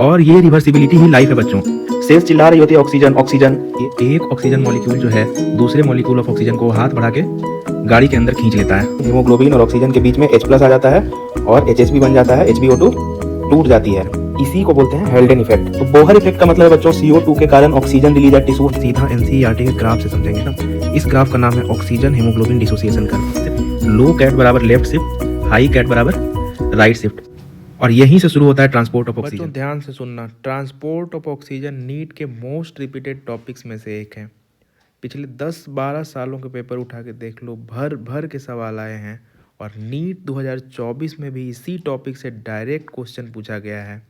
और ये रिवर्सिबिलिटी ही लाइफ है बच्चों। सेल्स चिल्ला रही होती है ऑक्सीजन ऑक्सीजन। एक ऑक्सीजन मॉलिक्यूल जो है दूसरे मॉलिक्यूल ऑफ ऑक्सीजन को हाथ बढ़ा के गाड़ी के अंदर खींच लेता है। हीमोग्लोबिन और ऑक्सीजन के बीच में H+ आ जाता है और HHB बन जाता है, HbO2 टूट जाती है। इसी को बोलते हैं हेल्डेन इफेक्ट। तो बोहर इफेक्ट का मतलब है बच्चों CO2 के कारण ऑक्सीजन रिलीज एट टिश्यू। सीधा NCERT के ग्राफ से समझेंगे ना। इस ग्राफ का नाम है ऑक्सीजन हीमोग्लोबिन डिसोसिएशन कर्व। लो कैट बराबर लेफ्ट शिफ्ट, हाई कैट बराबर राइट शिफ्ट, और यहीं से शुरू होता है ट्रांसपोर्ट ऑफ ऑक्सीजन। बच्चों ध्यान से सुनना, ट्रांसपोर्ट ऑफ ऑक्सीजन नीट के मोस्ट रिपीटेड टॉपिक्स में से एक है। पिछले 10-12 सालों के पेपर उठा के देख लो, भर भर के सवाल आए हैं और नीट 2024 में भी इसी टॉपिक से डायरेक्ट क्वेश्चन पूछा गया है।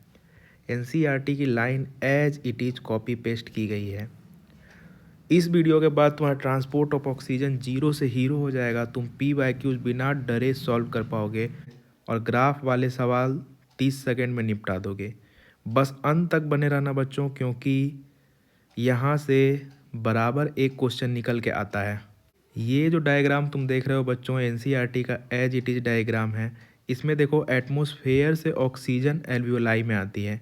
NCERT की line as it is copy paste की गई है। इस वीडियो के बाद तुम्हारा ट्रांसपोर्ट ऑफ ऑक्सीजन 0 से हीरो हो जाएगा। तुम PYQs बिना डरे सॉल्व कर पाओगे और ग्राफ वाले सवाल 30 सेकेंड में निपटा दोगे। बस अंत तक बने रहना बच्चों, क्योंकि यहाँ से बराबर एक क्वेश्चन निकल के आता है। ये जो डायग्राम तुम देख रहे हो बच्चों, NCERT का एज इट इज डायग्राम है। इसमें देखो, एटमॉस्फेयर से ऑक्सीजन एल्वियोलाई में आती है,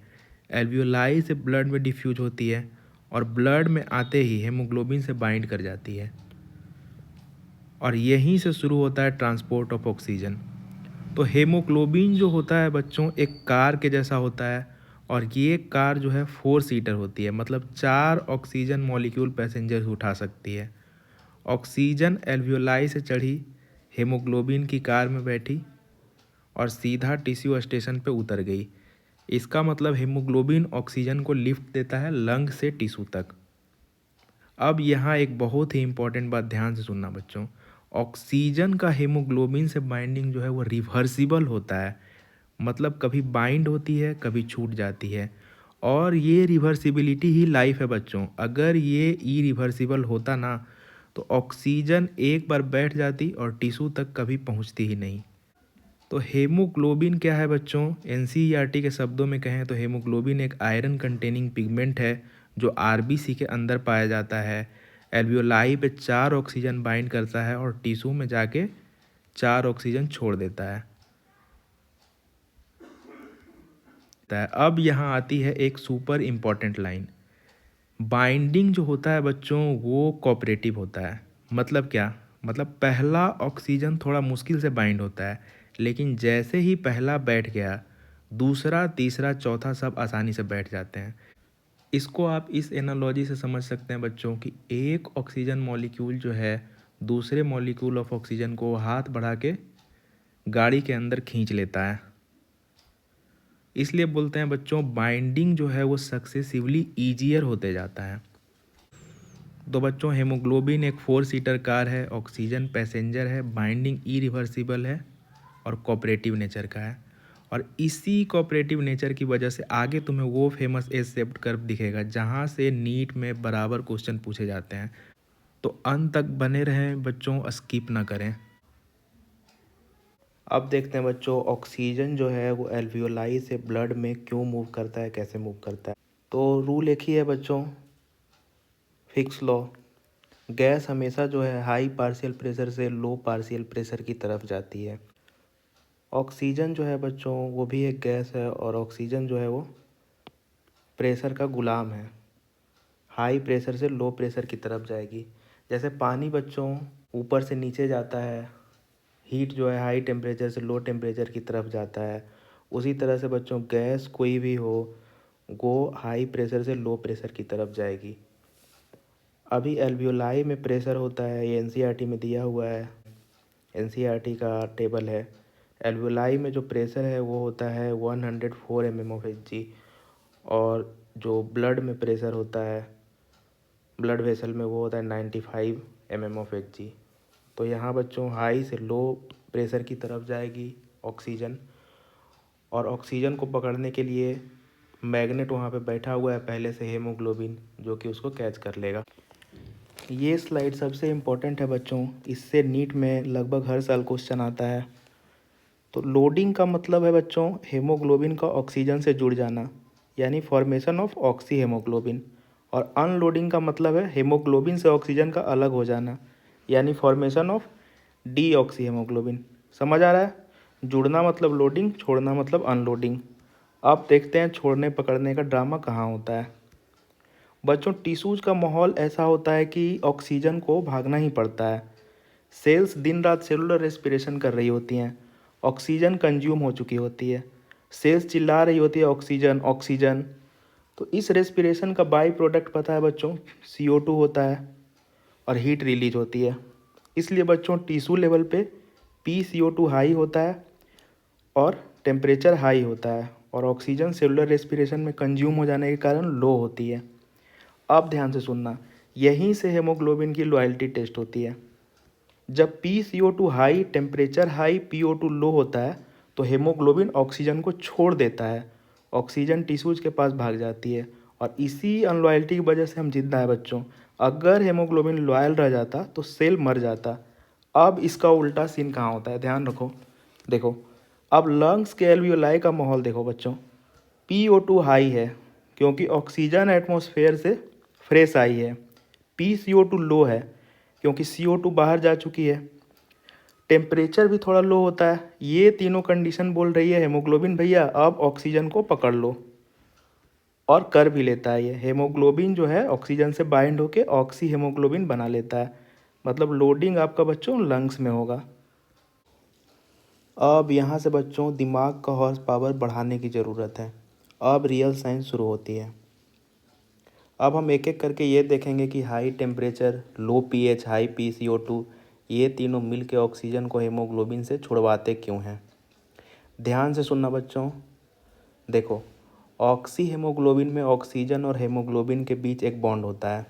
एल्वियोलाई से ब्लड में डिफ्यूज होती है और ब्लड में आते ही हेमोग्लोबिन से बाइंड कर जाती है और यहीं से शुरू होता है ट्रांसपोर्ट ऑफ ऑक्सीजन। तो हेमोग्लोबिन जो होता है बच्चों एक कार के जैसा होता है और ये कार जो है 4 सीटर होती है, मतलब 4 ऑक्सीजन मॉलिक्यूल पैसेंजर उठा सकती है। ऑक्सीजन एल्वियोलाई से चढ़ी, हेमोग्लोबिन की कार में बैठी और सीधा टिश्यू स्टेशन पे उतर गई। इसका मतलब हेमोग्लोबिन ऑक्सीजन को लिफ्ट देता है लंग से टिश्यू तक। अब यहाँ एक बहुत ही इंपॉर्टेंट बात ध्यान से सुनना बच्चों, ऑक्सीजन का हेमोग्लोबिन से बाइंडिंग जो है वो रिवर्सिबल होता है, मतलब कभी बाइंड होती है कभी छूट जाती है, और ये रिवर्सिबिलिटी ही लाइफ है बच्चों। अगर ये इरिवर्सिबल होता ना तो ऑक्सीजन एक बार बैठ जाती और टिश्यू तक कभी पहुंचती ही नहीं। तो हेमोग्लोबिन क्या है बच्चों, NCERT के शब्दों में कहें तो हेमोग्लोबिन एक आयरन कंटेनिंग पिगमेंट है जो RBC के अंदर पाया जाता है। एल्वियोलाई पे 4 ऑक्सीजन बाइंड करता है और टिश्यू में जाके 4 ऑक्सीजन छोड़ देता है। अब यहाँ आती है एक सुपर इम्पॉर्टेंट लाइन। बाइंडिंग जो होता है बच्चों वो कोऑपरेटिव होता है। मतलब क्या, मतलब पहला ऑक्सीजन थोड़ा मुश्किल से बाइंड होता है, लेकिन जैसे ही पहला बैठ गया दूसरा तीसरा चौथा सब आसानी से बैठ जाते हैं। इसको आप इस एनालॉजी से समझ सकते हैं बच्चों कि एक ऑक्सीजन मॉलिक्यूल जो है दूसरे मॉलिक्यूल ऑफ ऑक्सीजन को हाथ बढ़ा के गाड़ी के अंदर खींच लेता है। इसलिए बोलते हैं बच्चों बाइंडिंग जो है वो सक्सेसिवली ईजियर होते जाता है। तो बच्चों हेमोग्लोबिन एक 4 सीटर कार है, ऑक्सीजन पैसेंजर है, बाइंडिंग इरिवर्सिबल है और कोऑपरेटिव नेचर का है। और इसी कोऑपरेटिव नेचर की वजह से आगे तुम्हें वो फेमस एस शेप्ड कर्व दिखेगा जहाँ से नीट में बराबर क्वेश्चन पूछे जाते हैं। तो अंत तक बने रहें बच्चों, स्किप ना करें। अब देखते हैं बच्चों ऑक्सीजन जो है वो एल्वियोलाई से ब्लड में क्यों मूव करता है, कैसे मूव करता है। तो रूल एक ही है बच्चों, फिक्स लॉ। गैस हमेशा जो है हाई पार्शियल प्रेशर से लो पार्शियल प्रेशर की तरफ जाती है। ऑक्सीजन जो है बच्चों वो भी एक गैस है और ऑक्सीजन जो है वो प्रेशर का गुलाम है, हाई प्रेशर से लो प्रेशर की तरफ जाएगी। जैसे पानी बच्चों ऊपर से नीचे जाता है, हीट जो है हाई टेम्परेचर से लो टेम्परेचर की तरफ जाता है, उसी तरह से बच्चों गैस कोई भी हो वो हाई प्रेशर से लो प्रेशर की तरफ जाएगी। अभी एल्वियोलाई में प्रेशर होता है, ये NCERT में दिया हुआ है, NCERT का टेबल है। एल्वियोलाई में जो प्रेशर है वो होता है 104 mm/Hg और जो ब्लड में प्रेशर होता है ब्लड वेसल में वो होता है 95 mm/Hg। तो यहाँ बच्चों हाई से लो प्रेशर की तरफ जाएगी ऑक्सीजन, और ऑक्सीजन को पकड़ने के लिए मैग्नेट वहाँ पे बैठा हुआ है पहले से, हेमोग्लोबिन, जो कि उसको कैच कर लेगा। ये स्लाइड सबसे इम्पोर्टेंट है बच्चों, इससे नीट में लगभग हर साल क्वेश्चन आता है। तो लोडिंग का मतलब है बच्चों हेमोग्लोबिन का ऑक्सीजन से जुड़ जाना, यानी फॉर्मेशन ऑफ ऑक्सी हेमोग्लोबिन, और अनलोडिंग का मतलब है हेमोग्लोबिन से ऑक्सीजन का अलग हो जाना, यानी formation of D oxy haemoglobin. समझ आ रहा है? जुड़ना मतलब लोडिंग, छोड़ना मतलब अनलोडिंग। अब देखते हैं छोड़ने पकड़ने का ड्रामा कहाँ होता है। बच्चों, टिश्यूज का माहौल ऐसा होता है कि ऑक्सीजन को भागना ही पड़ता है। सेल्स दिन रात सेलुलर रेस्पिरेशन कर रही होती हैं, ऑक्सीजन कंज्यूम हो चुकी होती है, सेल्स चिल्ला रही होती है ऑक्सीजन ऑक्सीजन। तो इस रेस्पिरेशन का बाई प्रोडक्ट पता है बच्चों, CO2 होता है और हीट रिलीज होती है। इसलिए बच्चों टिश्यू लेवल पे PCO2 हाई होता है और टेम्परेचर हाई होता है, और ऑक्सीजन सेलुलर रेस्पिरेशन में कंज्यूम हो जाने के कारण लो होती है। अब ध्यान से सुनना, यहीं से हेमोग्लोबिन की लॉयल्टी टेस्ट होती है। जब PCO2 high, temperature high, PO2 लो होता है तो हेमोग्लोबिन ऑक्सीजन को छोड़ देता है, ऑक्सीजन टिश्यूज के पास भाग जाती है, और इसी अनलॉयल्टी की वजह से हम जिंदा है बच्चों। अगर हेमोग्लोबिन लॉयल रह जाता तो सेल मर जाता। अब इसका उल्टा सीन कहाँ होता है, ध्यान रखो। देखो, अब लंग्स के एल्वियोलाई का माहौल देखो बच्चों। PO2 हाई है क्योंकि ऑक्सीजन एटमॉस्फेयर से फ्रेश आई है। PCO2 लो है क्योंकि CO2 बाहर जा चुकी है। टेम्परेचर भी थोड़ा लो होता है। ये तीनों कंडीशन बोल रही है हेमोग्लोबिन भैया अब ऑक्सीजन को पकड़ लो, और कर भी लेता है। ये हेमोग्लोबिन जो है ऑक्सीजन से बाइंड होके ऑक्सी हेमोग्लोबिन बना लेता है। मतलब लोडिंग आपका बच्चों लंग्स में होगा। अब यहाँ से बच्चों दिमाग का हॉर्स पावर बढ़ाने की ज़रूरत है। अब रियल साइंस शुरू होती है। अब हम एक एक करके ये देखेंगे कि हाई टेम्परेचर, लो pH, हाई PCO2, ये तीनों मिल के ऑक्सीजन को हेमोग्लोबिन से छुड़वाते क्यों हैं। ध्यान से सुनना बच्चों। देखो, ऑक्सी हेमोग्लोबिन में ऑक्सीजन और हेमोग्लोबिन के बीच एक बॉन्ड होता है,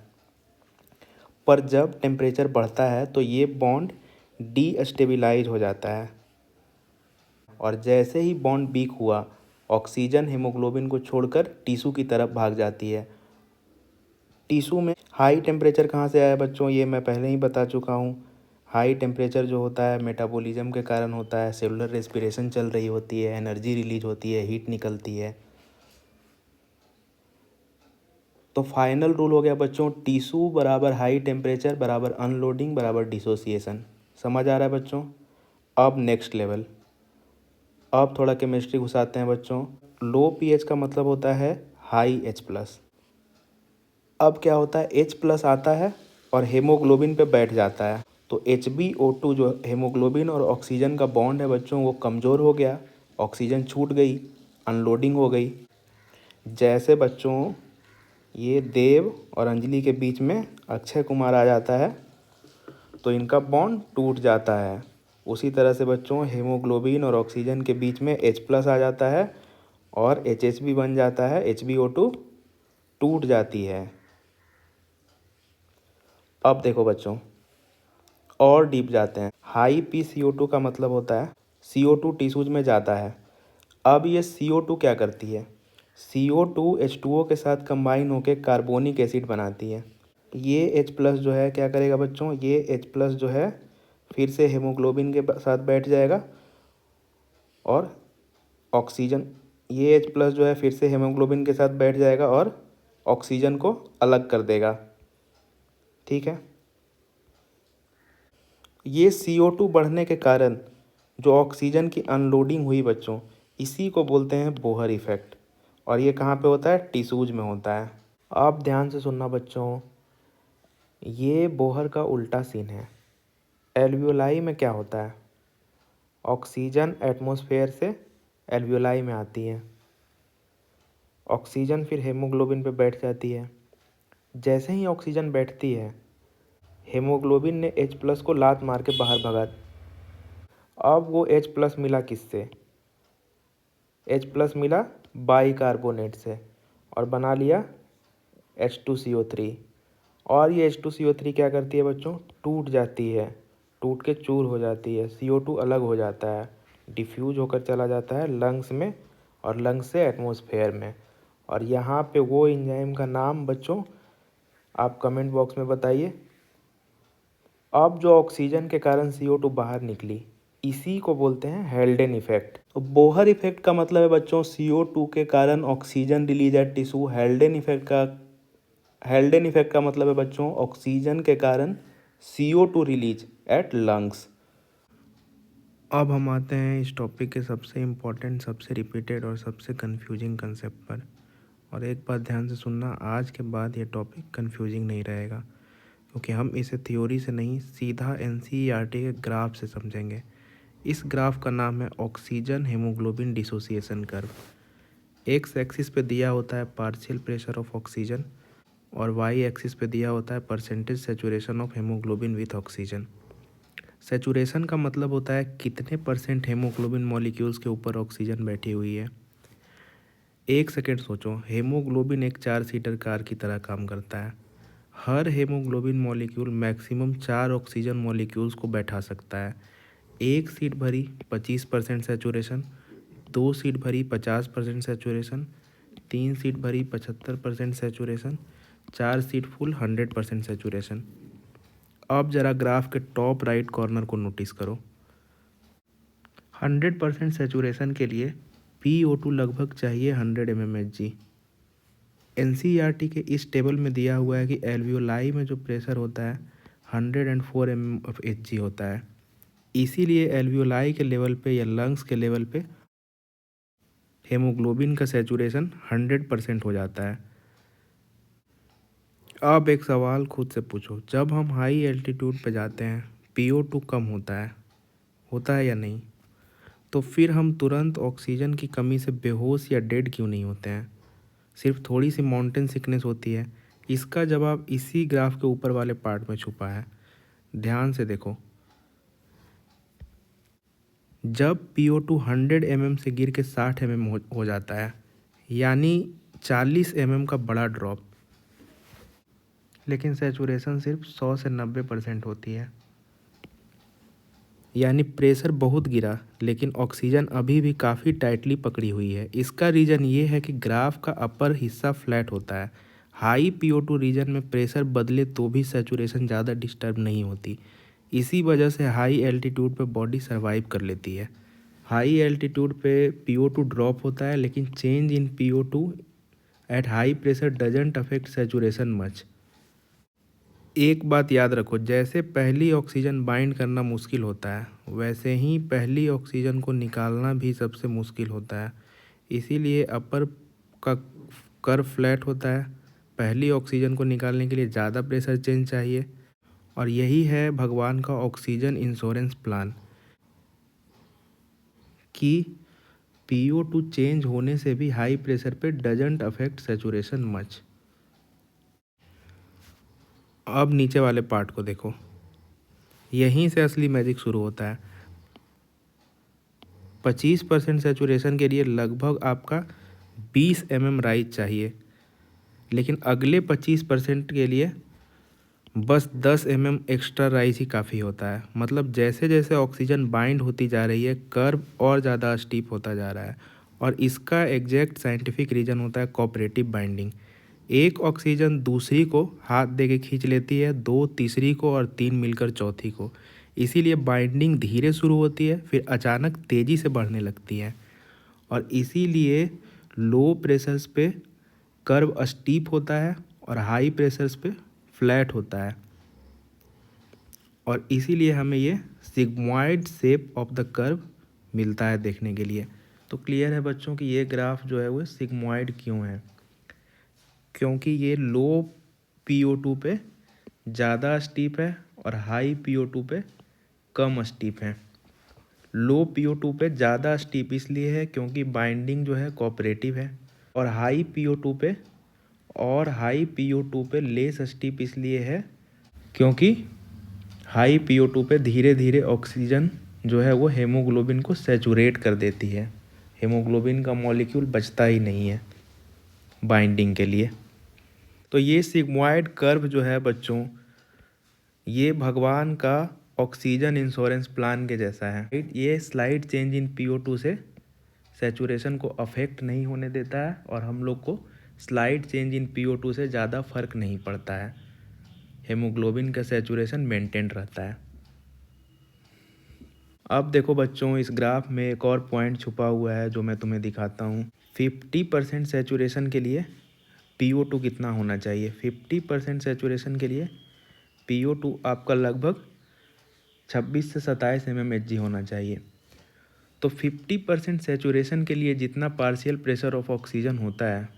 पर जब टेम्परेचर बढ़ता है तो ये बॉन्ड डीस्टेबिलाइज हो जाता है, और जैसे ही बॉन्ड वीक हुआ ऑक्सीजन हेमोग्लोबिन को छोड़कर टिश्यू की तरफ भाग जाती है। टिश्यू में हाई टेम्परेचर कहाँ से आया बच्चों, ये मैं पहले ही बता चुका हूँ। हाई टेम्परेचर जो होता है मेटाबॉलिज्म के कारण होता है, सेलुलर रेस्पिरेशन चल रही होती है, एनर्जी रिलीज होती है, हीट निकलती है। तो फाइनल रूल हो गया बच्चों, टिश्यू बराबर हाई टेम्परेचर बराबर अनलोडिंग बराबर डिसोसिएशन। समझ आ रहा है बच्चों। अब नेक्स्ट लेवल, अब थोड़ा केमिस्ट्री घुसाते हैं बच्चों। लो pH का मतलब होता है हाई H+। अब क्या होता है, H+ आता है और हेमोग्लोबिन पे बैठ जाता है, तो HbO2 जो हेमोग्लोबिन और ऑक्सीजन का बॉन्ड है बच्चों वो कमज़ोर हो गया, ऑक्सीजन छूट गई, अनलोडिंग हो गई। जैसे बच्चों ये देव और अंजलि के बीच में अक्षय कुमार आ जाता है तो इनका बॉन्ड टूट जाता है। उसी तरह से बच्चों हेमोग्लोबिन और ऑक्सीजन के बीच में H+ आ जाता है और HHB बन जाता है, HbO2 टूट जाती है। अब देखो बच्चों और डीप जाते हैं। हाई PCO2 का मतलब होता है CO2 टिश्यूज में जाता है। अब ये CO2 क्या करती है, CO2 H2O के साथ कंबाइन होकर कार्बोनिक एसिड बनाती है। ये H+ जो है क्या करेगा बच्चों, ये H+ जो है फिर से हेमोग्लोबिन के साथ बैठ जाएगा और ऑक्सीजन, ये H+ जो है फिर से हेमोग्लोबिन के साथ बैठ जाएगा और ऑक्सीजन को अलग कर देगा। ठीक है। ये CO2 बढ़ने के कारण जो ऑक्सीजन की अनलोडिंग हुई बच्चों, इसी को बोलते हैं बोहर इफ़ेक्ट, और ये कहाँ पे होता है, टिश्यूज में होता है। आप ध्यान से सुनना बच्चों, ये बोहर का उल्टा सीन है। एल्वियोलाई में क्या होता है, ऑक्सीजन एटमॉस्फेयर से एल्वियोलाई में आती है, ऑक्सीजन फिर हेमोग्लोबिन पे बैठ जाती है। जैसे ही ऑक्सीजन बैठती है हेमोग्लोबिन ने H+ को लात मार के बाहर भगा। अब वो H+ मिला किससे, H+ मिला बाइकार्बोनेट से और बना लिया H2CO3। और ये H2CO3 क्या करती है बच्चों, टूट जाती है, टूट के चूर हो जाती है, CO2 अलग हो जाता है, डिफ्यूज होकर चला जाता है लंग्स में और लंग्स से एटमॉस्फेयर में। और यहाँ पे वो एंजाइम का नाम बच्चों आप कमेंट बॉक्स में बताइए। अब जो ऑक्सीजन के कारण CO2 बाहर निकली, इसी को बोलते हैं हेल्डेन इफेक्ट। तो बोहर इफेक्ट का मतलब है बच्चों CO2 के कारण oxygen release at tissue. हेल्डेन effect का मतलब है बच्चों ऑक्सीजन के कारण CO2 रिलीज एट लंग्स। अब हम आते हैं इस टॉपिक के सबसे इम्पोर्टेंट, सबसे रिपीटेड और सबसे कंफ्यूजिंग कंसेप्ट पर। और एक बात ध्यान से सुनना, आज के बाद ये टॉपिक कंफ्यूजिंग नहीं रहेगा, क्योंकि हम इसे थ्योरी से नहीं, सीधा एनसीईआरटी के ग्राफ से समझेंगे। इस ग्राफ का नाम है oxygen haemoglobin dissociation curve. X axis पे दिया होता है पार्शियल प्रेशर ऑफ ऑक्सीजन और वाई एक्सिस पे दिया होता है percentage saturation of haemoglobin with oxygen. Saturation का मतलब होता है कितने परसेंट हेमोग्लोबिन मॉलिक्यूल्स के ऊपर ऑक्सीजन बैठी हुई है। एक सेकेंड सोचो, हेमोग्लोबिन एक 4 सीटर कार की तरह काम करता है। हर haemoglobin molecule maximum 4 oxygen molecules को बैठा सकता है। एक सीट भरी 25% सेचुरेशन, 2 सीट भरी 50% सेचुरेशन, 3 सीट भरी 75% सेचुरेशन, 4 सीट फुल 100% सेचुरेशन। अब ज़रा ग्राफ के टॉप राइट कॉर्नर को नोटिस करो। 100% सेचुरेशन के लिए PO2 लगभग चाहिए 100 mmHg। NCERT के इस टेबल में दिया हुआ है कि एल्वियोलाई में जो प्रेशर होता है 104 mmHg होता है। इसीलिए एल्वियोलाई के लेवल पे या लंग्स के लेवल पे हेमोग्लोबिन का सेचुरेशन 100% हो जाता है। अब एक सवाल खुद से पूछो, जब हम हाई एल्टीट्यूड पे जाते हैं PO2 कम होता है या नहीं? तो फिर हम तुरंत ऑक्सीजन की कमी से बेहोश या डेड क्यों नहीं होते हैं? सिर्फ थोड़ी सी माउंटेन सिकनेस होती है। इसका जवाब इसी ग्राफ के ऊपर वाले पार्ट में छुपा है। ध्यान से देखो, जब PO2 100 mm से गिर के 60 mm हो जाता है, यानी 40 mm का बड़ा ड्रॉप, लेकिन सेचुरेशन सिर्फ 100 से 90% होती है। यानी प्रेशर बहुत गिरा, लेकिन ऑक्सीजन अभी भी काफ़ी टाइटली पकड़ी हुई है। इसका रीज़न ये है कि ग्राफ का अपर हिस्सा फ्लैट होता है। हाई PO2 रीजन में प्रेशर बदले तो भी सेचुरेशन ज़्यादा डिस्टर्ब नहीं होती। इसी वजह से हाई एल्टीट्यूड पे बॉडी सर्वाइव कर लेती है। हाई एल्टीट्यूड पे PO2 ड्रॉप होता है, लेकिन change in PO2 at high pressure doesn't affect saturation much. एक बात याद रखो, जैसे पहली ऑक्सीजन बाइंड करना मुश्किल होता है, वैसे ही पहली ऑक्सीजन को निकालना भी सबसे मुश्किल होता है। इसीलिए अपर का कर्व फ्लैट होता है। पहली ऑक्सीजन को निकालने के लिए ज़्यादा प्रेशर चेंज चाहिए, और यही है भगवान का ऑक्सीजन इंश्योरेंस प्लान कि PO2 चेंज होने से भी हाई प्रेशर पे डजंट अफेक्ट सेचुरेशन मच। अब नीचे वाले पार्ट को देखो, यहीं से असली मैजिक शुरू होता है। 25% सेचुरेशन के लिए लगभग आपका 20 mm राइज चाहिए, लेकिन अगले 25% के लिए बस 10 mm एक्स्ट्रा राइज ही काफ़ी होता है। मतलब जैसे जैसे ऑक्सीजन बाइंड होती जा रही है, कर्व और ज़्यादा स्टीप होता जा रहा है। और इसका एग्जैक्ट साइंटिफिक रीज़न होता है कोऑपरेटिव बाइंडिंग। एक ऑक्सीजन दूसरी को हाथ दे के खींच लेती है, 2 तीसरी को और 3 मिलकर चौथी को। इसीलिए बाइंडिंग धीरे शुरू होती है, फिर अचानक तेज़ी से बढ़ने लगती है। और इसीलिए लो प्रेशर्स पे कर्व स्टीप होता है और हाई प्रेशर्स पे फ्लैट होता है। और इसीलिए हमें ये sigmoid shape of the curve मिलता है देखने के लिए। तो क्लियर है बच्चों कि ये ग्राफ जो है वो सिग्मॉइड क्यों है? क्योंकि ये लो PO2 पे ज़्यादा स्टीप है और हाई PO2 पे कम स्टीप है। लो PO2 पे ज़्यादा स्टीप इसलिए है क्योंकि बाइंडिंग जो है कोऑपरेटिव है, और हाई PO2 पे लेस स्टीप इसलिए है क्योंकि हाई PO2 पे धीरे धीरे ऑक्सीजन जो है वो हेमोग्लोबिन को सैचुरेट कर देती है। हेमोग्लोबिन का मॉलिक्यूल बचता ही नहीं है बाइंडिंग के लिए। तो ये सिग्मॉइड कर्व जो है बच्चों, ये भगवान का ऑक्सीजन इंश्योरेंस प्लान के जैसा है। ये स्लाइड चेंज इन PO2 से सैचुरेशन को अफेक्ट नहीं होने देता है, और हम लोग को स्लाइड चेंज इन PO2 से ज़्यादा फर्क नहीं पड़ता है। हेमोग्लोबिन का सैचुरेशन मेंटेन रहता है। अब देखो बच्चों, इस ग्राफ में एक और पॉइंट छुपा हुआ है जो मैं तुम्हें दिखाता हूँ। 50% सैचुरेशन के लिए PO2 कितना होना चाहिए? 50% सैचुरेशन के लिए PO2 आपका लगभग 26 से 27 mmHg होना चाहिए। तो 50% सैचुरेशन के लिए जितना पार्शियल प्रेशर ऑफ ऑक्सीजन होता है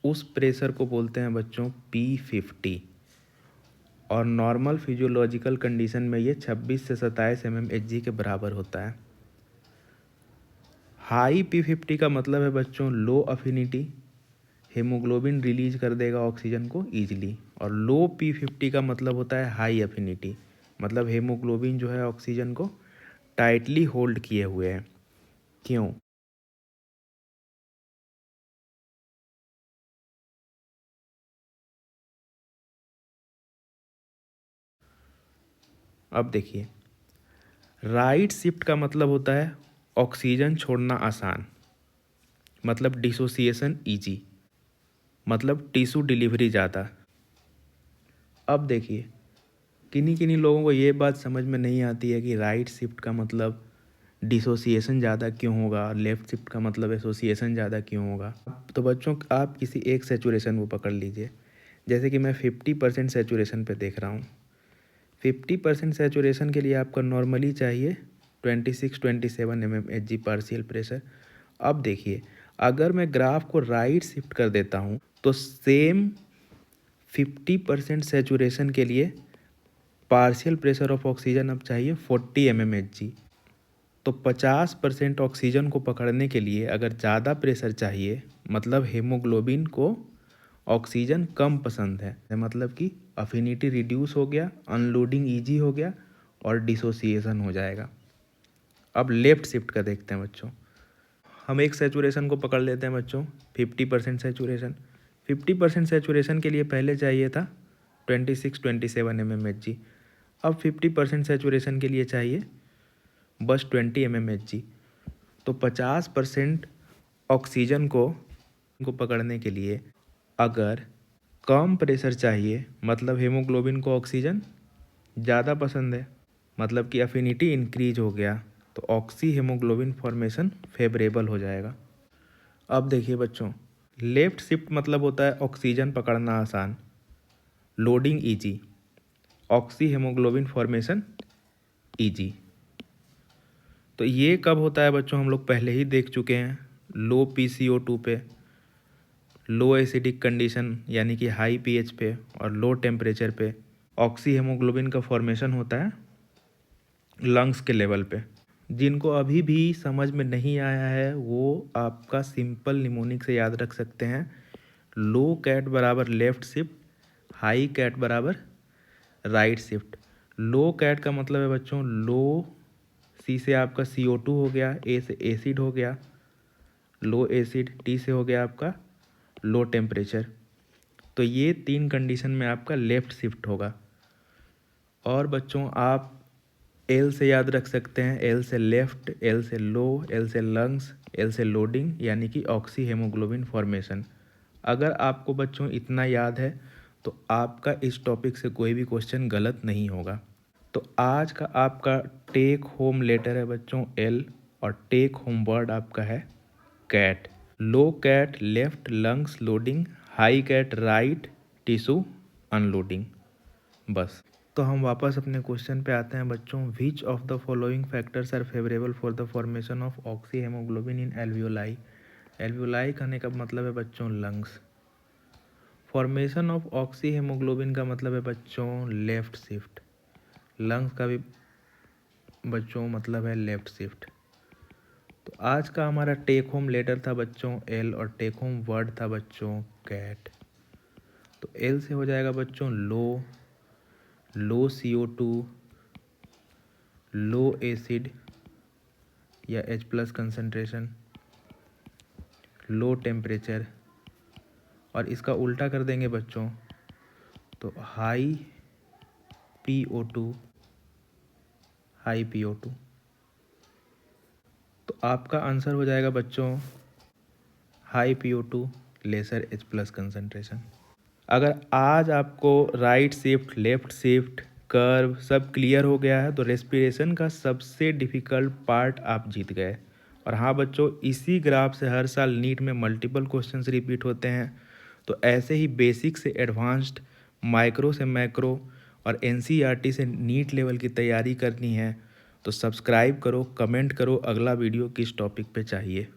उस प्रेशर को बोलते हैं बच्चों P50, और नॉर्मल फिजियोलॉजिकल कंडीशन में ये 26 से 27 mmHg के बराबर होता है। हाई P50 का मतलब है बच्चों लो अफिनिटी, हेमोग्लोबिन रिलीज कर देगा ऑक्सीजन को ईजिली, और लो P50 का मतलब होता है हाई अफिनिटी, मतलब हेमोग्लोबिन जो है ऑक्सीजन को टाइटली होल्ड किए हुए है। क्यों? अब देखिए, राइट शिफ्ट का मतलब होता है ऑक्सीजन छोड़ना आसान, मतलब डिसोसिएशन इजी, मतलब टिश्यू डिलीवरी ज़्यादा। अब देखिए, किन्हीं किन्हीं लोगों को ये बात समझ में नहीं आती है कि राइट शिफ्ट का मतलब डिसोसिएशन ज़्यादा क्यों होगा, लेफ़्ट शिफ्ट का मतलब एसोसिएशन ज़्यादा क्यों होगा। तो बच्चों आप किसी एक सैचुरेशन को पकड़ लीजिए, जैसे कि मैं 50% सैचुरेशन पे देख रहा हूँ। 50% सैचुरेशन के लिए आपका नॉर्मली चाहिए 26-27 mmHg पार्शियल प्रेशर। अब देखिए, अगर मैं ग्राफ को राइट शिफ्ट कर देता हूँ तो सेम 50% सैचुरेशन के लिए पार्शियल प्रेशर ऑफ ऑक्सीजन अब चाहिए 40 mmHg। तो 50% ऑक्सीजन को पकड़ने के लिए अगर ज़्यादा प्रेशर चाहिए, मतलब हेमोग्लोबिन को ऑक्सीजन कम पसंद है, मतलब कि अफिनिटी रिड्यूस हो गया, अनलोडिंग इजी हो गया और डिसोसिएशन हो जाएगा। अब लेफ़्ट शिफ्ट का देखते हैं बच्चों। हम एक सैचुरेशन को पकड़ लेते हैं बच्चों, 50% सैचुरेशन। 50% सैचुरेशन के लिए पहले चाहिए था 26-27 mmHg। अब 50% सैचुरेशन के लिए चाहिए बस 20 mmHg। तो 50% ऑक्सीजन को पकड़ने के लिए अगर कम प्रेशर चाहिए, मतलब हेमोग्लोबिन को ऑक्सीजन ज़्यादा पसंद है, मतलब कि अफिनिटी इंक्रीज हो गया, तो ऑक्सी हेमोग्लोबिन फॉर्मेशन फेवरेबल हो जाएगा। अब देखिए बच्चों, लेफ़्ट शिफ्ट मतलब होता है ऑक्सीजन पकड़ना आसान, loading easy, oxy haemoglobin formation easy. तो ये कब होता है बच्चों, हम लोग पहले ही देख चुके हैं, लो PCO2 पे, लो एसिडिक कंडीशन यानी कि हाई pH पे और लो टेम्परेचर पे ऑक्सी हेमोग्लोबिन का फॉर्मेशन होता है लंग्स के लेवल पे। जिनको अभी भी समझ में नहीं आया है वो आपका सिंपल निमोनिक से याद रख सकते हैं, लो कैट बराबर लेफ़्ट शिफ्ट, हाई कैट बराबर राइट शिफ्ट। लो कैट का मतलब है बच्चों लो, सी से आपका CO2 हो गया, ए से एसिड हो गया, लो एसिड, टी से हो गया आपका लो टेम्परेचर। तो ये 3 कंडीशन में आपका लेफ़्ट शिफ्ट होगा। और बच्चों आप एल से याद रख सकते हैं, एल से लेफ़्ट, एल से लो, एल से लंग्स, एल से लोडिंग यानी कि ऑक्सी हेमोग्लोबिन फॉर्मेशन। अगर आपको बच्चों इतना याद है तो आपका इस टॉपिक से कोई भी क्वेश्चन गलत नहीं होगा। तो आज का आपका टेक होम लेटर है बच्चों एल, और टेक होम वर्ड आपका है cat. Low cat left lungs loading, high cat right tissue unloading. बस, तो हम वापस अपने क्वेश्चन पे आते हैं बच्चों। Which of the following factors are favourable for the formation of oxy haemoglobin in alveoli. Alveoli कहने का मतलब है बच्चों lungs. Formation of oxy haemoglobin का मतलब है बच्चों लेफ्ट शिफ्ट। लंग्स का भी बच्चों मतलब है लेफ्ट शिफ्ट। तो आज का हमारा टेक होम लेटर था बच्चों एल, और टेक होम वर्ड था बच्चों कैट। तो एल से हो जाएगा बच्चों लो, लो CO2, लो एसिड या H+ कंसनट्रेशन, लो टेम्परेचर, और इसका उल्टा कर देंगे बच्चों तो हाई PO2, हाई PO2। तो आपका आंसर हो जाएगा बच्चों high PO2 laser H+ concentration. अगर आज आपको right shift, left shift, curve सब क्लियर हो गया है तो रेस्पिरेशन का सबसे डिफ़िकल्ट पार्ट आप जीत गए। और हाँ बच्चों, इसी ग्राफ से हर साल नीट में मल्टीपल क्वेश्चंस रिपीट होते हैं। तो ऐसे ही बेसिक से एडवांस्ड, माइक्रो से मैक्रो और NCERT से नीट लेवल की तैयारी करनी है तो सब्सक्राइब करो, कमेंट करो अगला वीडियो किस टॉपिक पे चाहिए।